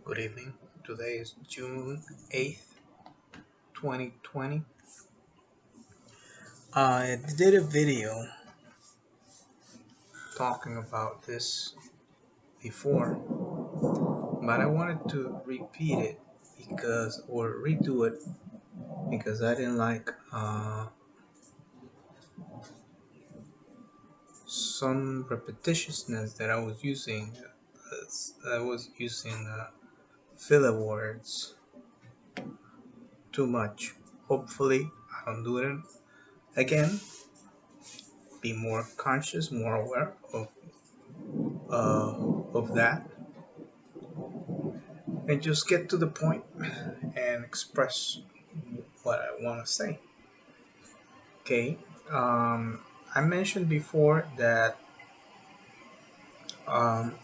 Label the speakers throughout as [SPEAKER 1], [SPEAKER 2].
[SPEAKER 1] Good evening. Today is June 8th, 2020. I did a video talking about this before, but I wanted to repeat it or redo it because I didn't like some repetitiousness that I was using. I was using filler words too much. Hopefully, I don't do it again. Be more conscious, more aware of that, and just get to the point and express what I want to say. Okay. Um, I mentioned before that um,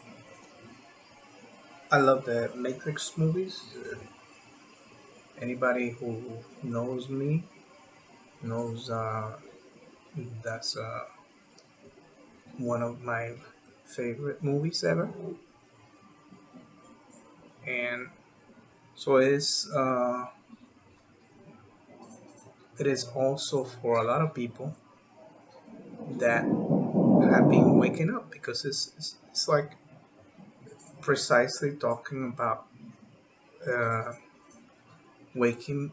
[SPEAKER 1] I love the Matrix movies. Anybody who knows me knows that's one of my favorite movies ever. And so it is also for a lot of people that have been waking up because it's like precisely talking about uh, waking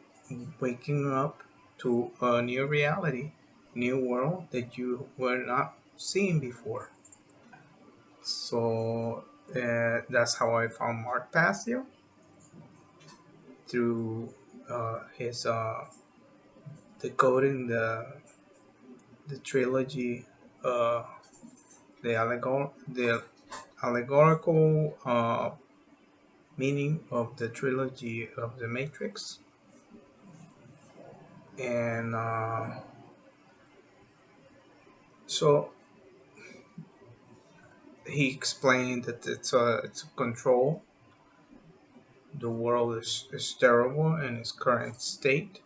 [SPEAKER 1] waking up to a new reality, new world that you were not seeing before. So that's how I found Mark Passio through his decoding the trilogy, uh, the allegorical meaning of the trilogy of the Matrix, and so he explained that it's a control. The world is terrible in its current state,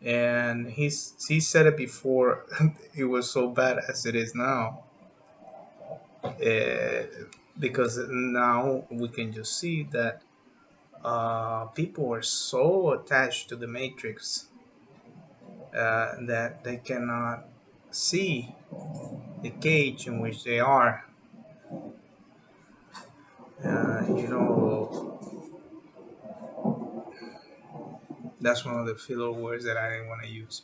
[SPEAKER 1] and he said it before it was so bad as it is now, uh, because now we can just see that people are so attached to the Matrix that they cannot see the cage in which they are. You know, that's one of the filler words that I didn't want to use.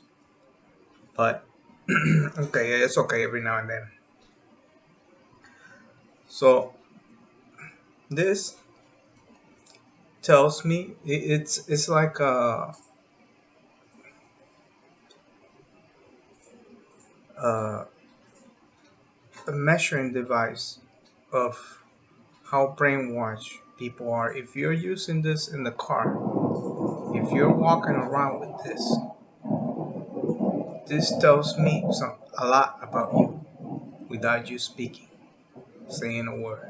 [SPEAKER 1] But okay, it's okay every now and then. So this tells me it's like a, a measuring device of how brainwashed people are. If you're using this in the car, if you're walking around with this tells me a lot about you without you speaking, saying a word.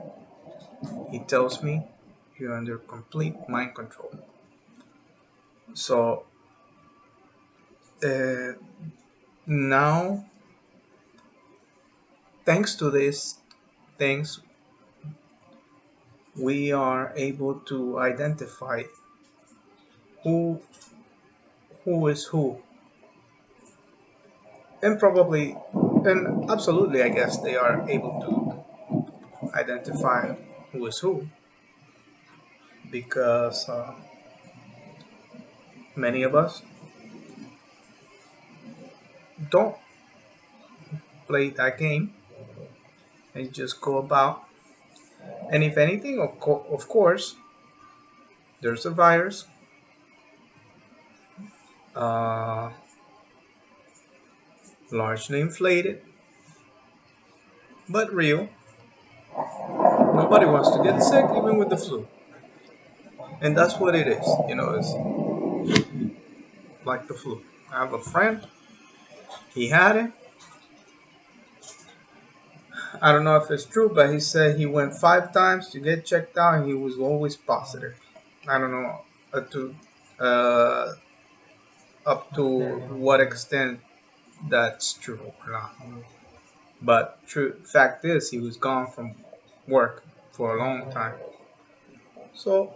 [SPEAKER 1] It tells me you're under complete mind control. So uh, now, thanks to this things, we are able to identify who who is who, and probably and absolutely, I guess they are able to identify who is who because many of us don't play that game and just go about. And if anything, of course, there's a virus, uh, largely inflated, but real. Nobody wants to get sick, even with the flu. And that's what it is. It's like the flu. I have a friend, he had it. I don't know if it's true, but he said he went 5 times to get checked out and he was always positive. I don't know uh, up to what extent that's true or not. But true fact is he was gone from work for a long time. So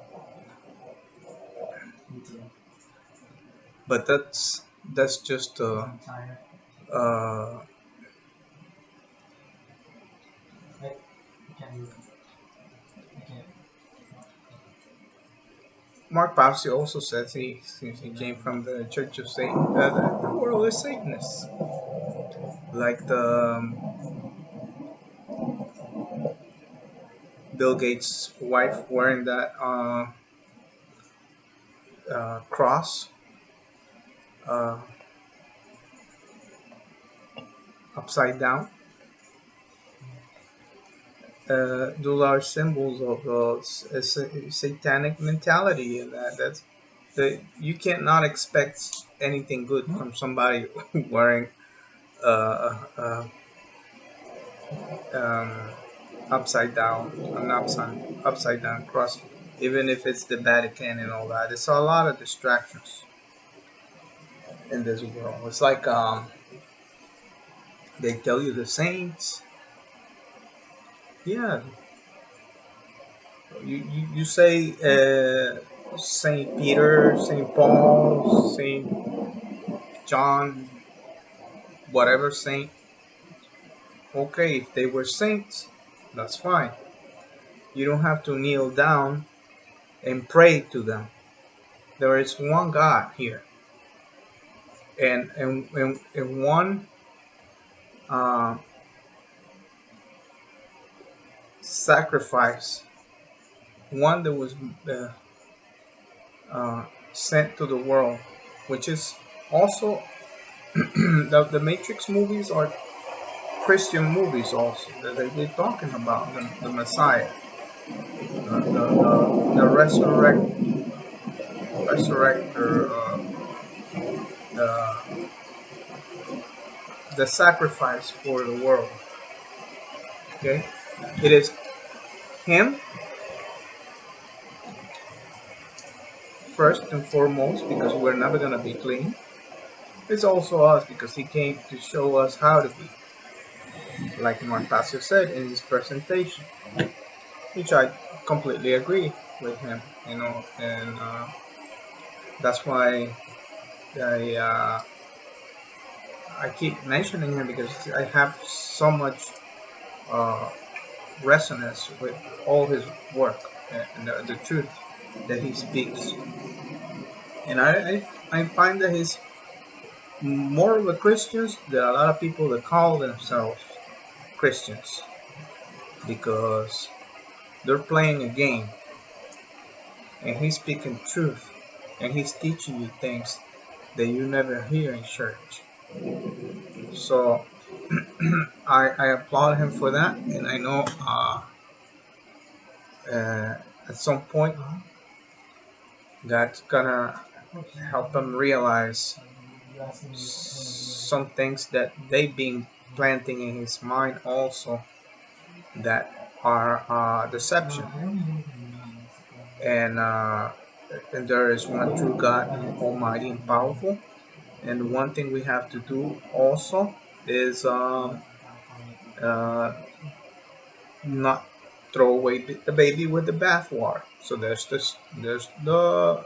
[SPEAKER 1] But that's just uh, Mark Papsi also says he since he came from the Church of Satan, the world is Satanist. Like the Bill Gates' wife wearing that cross uh, upside down. Those are symbols of satanic mentality, and you cannot expect anything good from somebody wearing uh, um, upside down, an upside down cross, even if it's the Vatican and all that. It's a lot of distractions in this world. It's like they tell you the saints, yeah. You say Saint Peter, Saint Paul, Saint John, whatever saint. Okay, if they were saints, that's fine. You don't have to kneel down and pray to them. There is one God here, and one uh, sacrifice, one that was uh, uh, sent to the world, which is also the Matrix movies are Christian movies also. They're talking about the Messiah, the resurrector, the the sacrifice for the world. Okay, it is him first and foremost because we're never gonna be clean. It's also us because he came to show us how to be, like Montasio said in his presentation, which I completely agree with him. And that's why I uh, I keep mentioning him because I have so much uh, resonance with all his work and the truth that he speaks. And I find that he's more of a Christian than a lot of people that call themselves Christians because they're playing a game and he's speaking truth and he's teaching you things that you never hear in church. So I applaud him for that, and I know at some point that's gonna help him realize some things that they've been planting in his mind also that are deception. And there is one true God, Almighty and powerful. And one thing we have to do also is uh, not throw away the baby with the bathwater. So there's the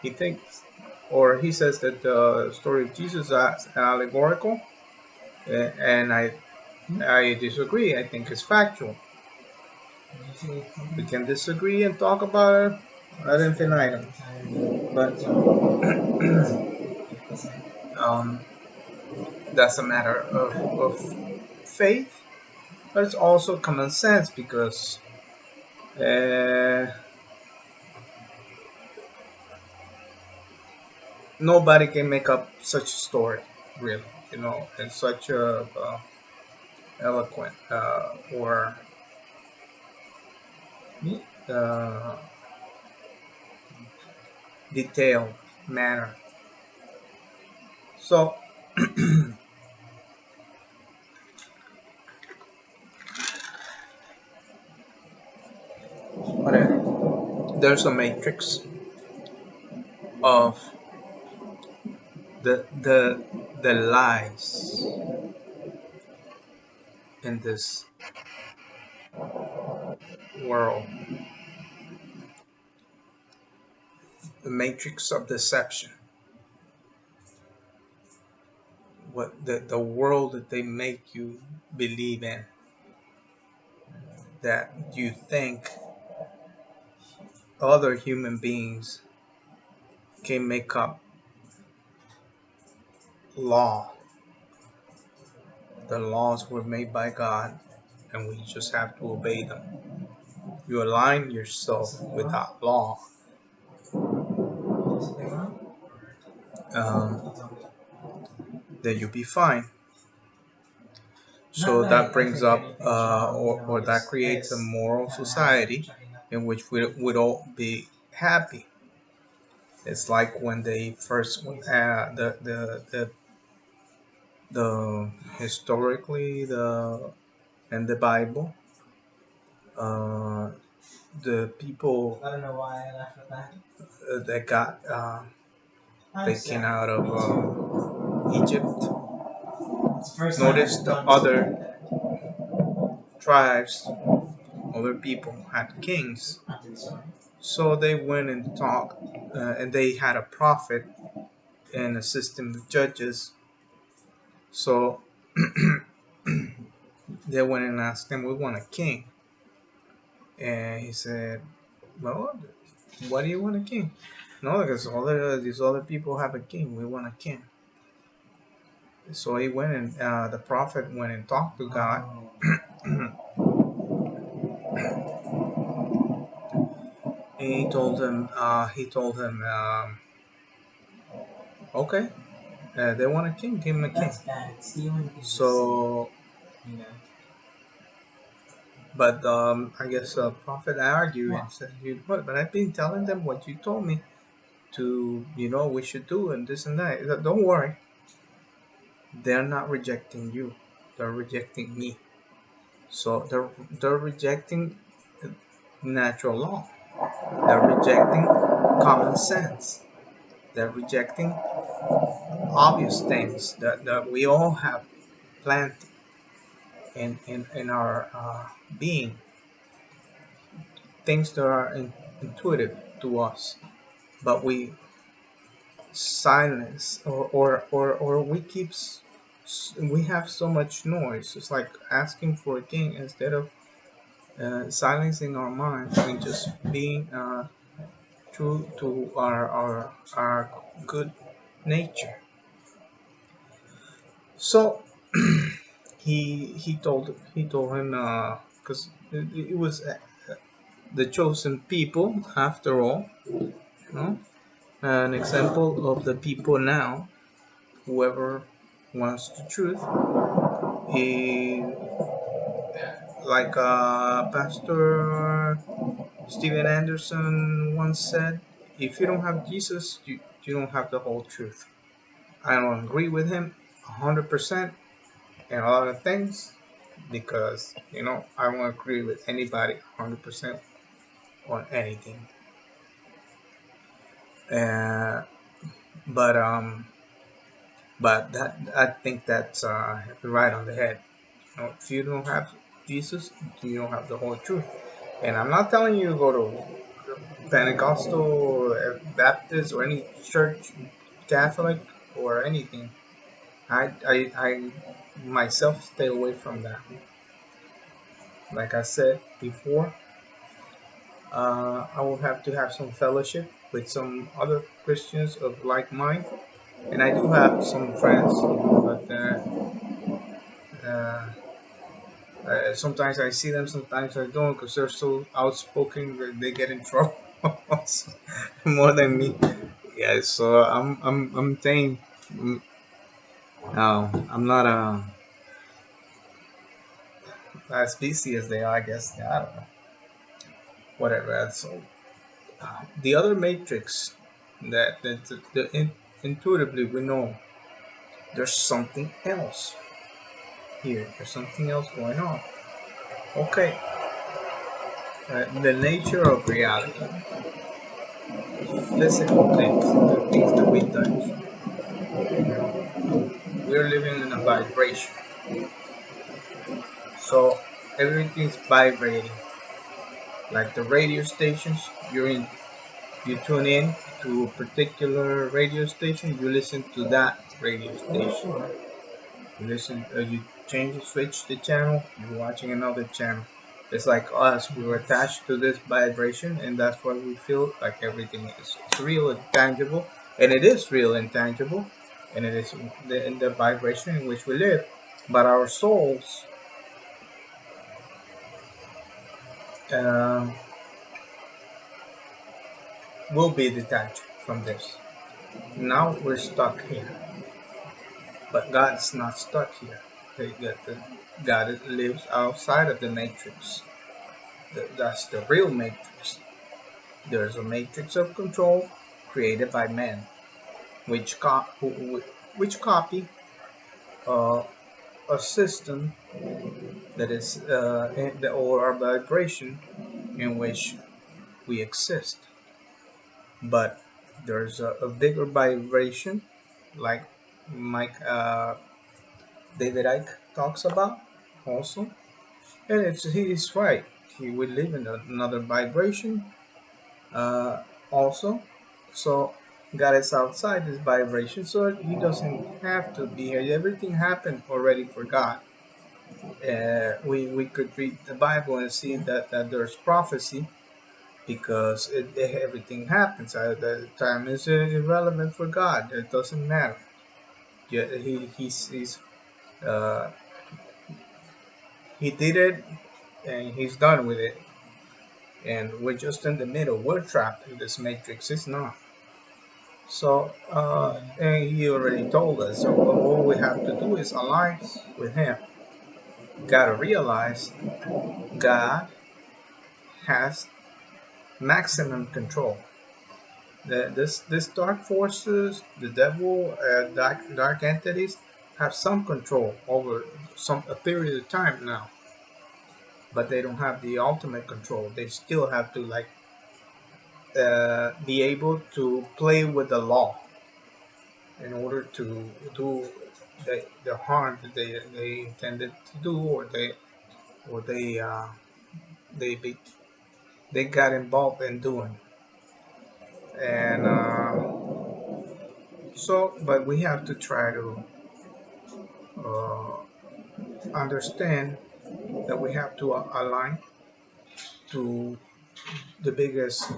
[SPEAKER 1] he thinks or he says that the story of Jesus is allegorical, and I disagree. I think it's factual. We can disagree and talk about it ad infinitum, but um, that's a matter of faith, but it's also common sense because uh, nobody can make up such a story, really, and such a eloquent or uh, detailed manner. So, there's a matrix of the lies in this world. the matrix of deception, what the world that they make you believe in, that you think other human beings can make up law. The laws were made by God, and we just have to obey them. You align yourself with that law, um, then you'll be fine. So that brings up, or that creates a moral society in which we would all be happy. It's like when they first, the historically the in the Bible, uh, the people that got taken out of Egypt. Notice the other tribes, other people had kings. So they went and talked, and they had a prophet and a system of judges. So they went and asked him, "We want a king." And he said, "Well, why do you want a king?" "No, because these other people have a king. We want a king." So he went and the prophet went and talked to God. And okay, they want a king, give him a king. So, but I guess the prophet argued and said, but I've been telling them what you told me to, we should do and this and that. He said, don't worry, they're not rejecting you, they're rejecting me. So they're rejecting natural law, they're rejecting common sense, they're rejecting obvious things that we all have planted in our being, things that are intuitive to us, but we silence, or we have so much noise. It's like asking for a king instead of silencing our minds and just being true to our good nature. So he told him, because it was the chosen people after all, an example of the people now. Whoever wants the truth, he, like Pastor Steven Anderson once said, if you don't have Jesus, you don't have the whole truth. I don't agree with him 100% in a lot of things, because I won't agree with anybody 100% on anything. Uh, but that, I think that's right on the head. If you don't have Jesus, you don't have the whole truth. And I'm not telling you to go to Pentecostal or Baptist or any church, Catholic or anything. I myself stay away from that. Like I said before, I will have to have some fellowship with some other Christians of like mind, and I do have some friends, but sometimes I see them, sometimes I don't, because they're so outspoken that they get in trouble more than me. Yeah, so I'm saying, no, I'm not as busy as they are. I guess, I don't know, whatever. So the other matrix that intuitively we know there's something else here. There's something else going on. Okay, the nature of reality, physical things, the things that we touch. We're living in a vibration, so everything's vibrating. Like the radio stations, you're in You tune in to a particular radio station, you listen to that radio
[SPEAKER 2] Oh,
[SPEAKER 1] station.
[SPEAKER 2] sure.
[SPEAKER 1] You change, switch the channel, you're watching another channel. It's like us, we're
[SPEAKER 2] Yes.
[SPEAKER 1] attached to this vibration, and that's why we feel like everything is it's real and tangible, and it is real and tangible, and it is in the vibration in which we live. But our souls um, will be detached from this. Now we're stuck here, but God's not stuck here. God lives outside of the matrix. That's the real matrix. There's a matrix of control created by man, which copy uh, a system that is or a vibration in which we exist. But there's a bigger vibration, like Mike David Icke talks about also, and he's right. We live in another vibration uh, also. So God is outside this vibration, so he doesn't have to be here. Everything happened already for God. We could read the Bible and see that there's prophecy because everything happens. The time is irrelevant for God. It doesn't matter. Yeah, uh, he did it and he's done with it. And we're just in the middle. We're trapped in this matrix. It's not. So,
[SPEAKER 2] Yeah.
[SPEAKER 1] and he already told us. So all we have to do is align with him. Gotta realize God has maximum control. This dark forces, the devil, dark entities have some control over some a period of time now, but they don't have the ultimate control. They still have to be able to play with the law in order to do the harm that they intended to do, or they be, they got involved in doing. And but we have to try to uh, understand that we have to align to the biggest,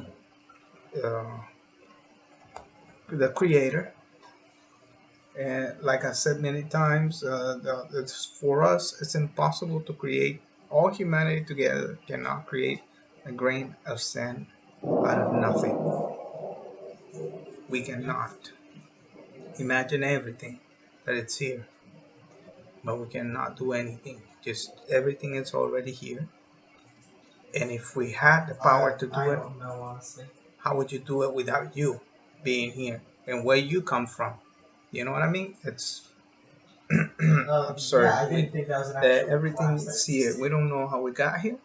[SPEAKER 1] uh, the creator. And like I said many times, it's for us, it's impossible to create. All humanity together cannot create a grain of sand out of nothing. We cannot imagine everything that it's here, but we cannot do anything. Just everything is already here. And if we had the power to
[SPEAKER 2] I
[SPEAKER 1] do it,
[SPEAKER 2] don't know, honestly.
[SPEAKER 1] how would you do it without you being here and where you come from? You know what I mean? It's
[SPEAKER 2] Yeah,
[SPEAKER 1] absurd.
[SPEAKER 2] I didn't think that was an actual
[SPEAKER 1] Everything
[SPEAKER 2] class that
[SPEAKER 1] is here. We
[SPEAKER 2] existed.
[SPEAKER 1] don't know how we got here.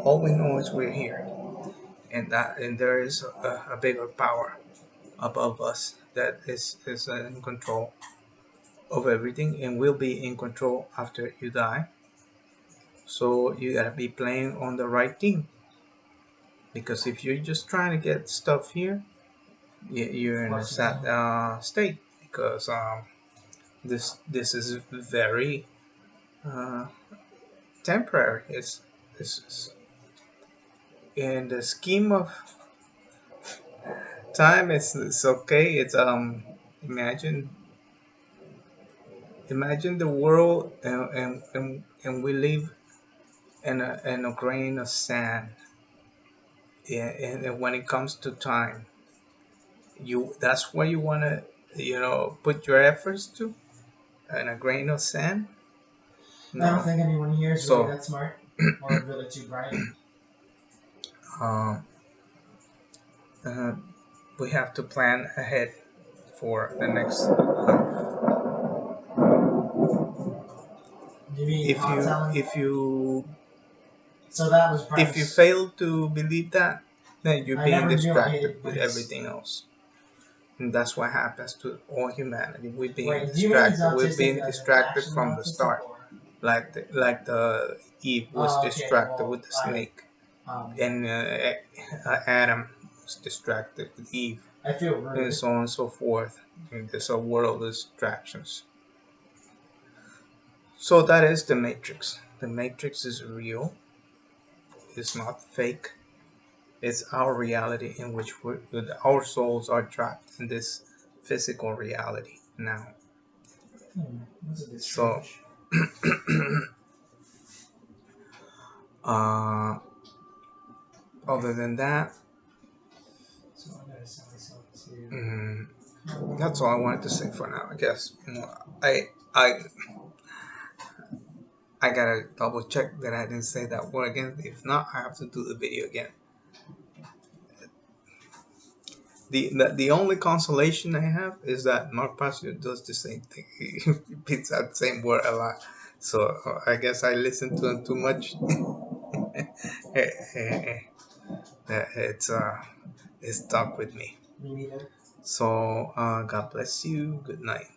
[SPEAKER 1] All we know is we're here, and there is a bigger power above us that is in control of everything and will be in control after you die. So you gotta be playing on the right team, because if you're just trying to get stuff here,
[SPEAKER 2] Of
[SPEAKER 1] you're in a
[SPEAKER 2] course,
[SPEAKER 1] sad
[SPEAKER 2] no.
[SPEAKER 1] state, because this is very uh, temporary. It's in the scheme of time. It's okay. It's imagine imagine the world, and we live in a grain of sand. Yeah, and when it comes to time, you that's where you want to put your efforts to, in a grain of sand.
[SPEAKER 2] I don't
[SPEAKER 1] No.
[SPEAKER 2] think anyone here is really
[SPEAKER 1] So
[SPEAKER 2] that smart or really too bright.
[SPEAKER 1] um, uh, we have to plan ahead for the next life.
[SPEAKER 2] Maybe
[SPEAKER 1] If you
[SPEAKER 2] talent.
[SPEAKER 1] if you
[SPEAKER 2] So that was
[SPEAKER 1] if you
[SPEAKER 2] Bryce.
[SPEAKER 1] fail to believe that, then you're
[SPEAKER 2] I
[SPEAKER 1] being
[SPEAKER 2] never knew I
[SPEAKER 1] distracted
[SPEAKER 2] hated
[SPEAKER 1] with
[SPEAKER 2] Bryce.
[SPEAKER 1] everything else. And that's what happens to all humanity. We're being
[SPEAKER 2] Wait, do you mean he's
[SPEAKER 1] distracted. We're
[SPEAKER 2] autistic,
[SPEAKER 1] being
[SPEAKER 2] as in
[SPEAKER 1] distracted
[SPEAKER 2] actually
[SPEAKER 1] from the
[SPEAKER 2] autistic,
[SPEAKER 1] start.
[SPEAKER 2] or?
[SPEAKER 1] Like the Eve was
[SPEAKER 2] Oh, okay.
[SPEAKER 1] distracted
[SPEAKER 2] Well,
[SPEAKER 1] with the snake,
[SPEAKER 2] um,
[SPEAKER 1] and Adam was distracted with Eve,
[SPEAKER 2] I feel
[SPEAKER 1] and
[SPEAKER 2] rude.
[SPEAKER 1] so on and so forth. And there's a world of distractions. So that is the Matrix. The Matrix is real. It's not fake. It's our reality in which our souls are trapped in this physical reality now.
[SPEAKER 2] That's a bit
[SPEAKER 1] So,
[SPEAKER 2] strange.
[SPEAKER 1] other than that,
[SPEAKER 2] So I gotta set myself to.
[SPEAKER 1] that's all I wanted to say for now. I guess I I gotta double check that I didn't say that word again. If not, I have to do the video again. The only consolation I have is that Mark Pasio does the same thing. He repeats that same word a lot. So I guess I listen to him too much. It's stuck with me.
[SPEAKER 2] Me neither.
[SPEAKER 1] So God bless you. Good night.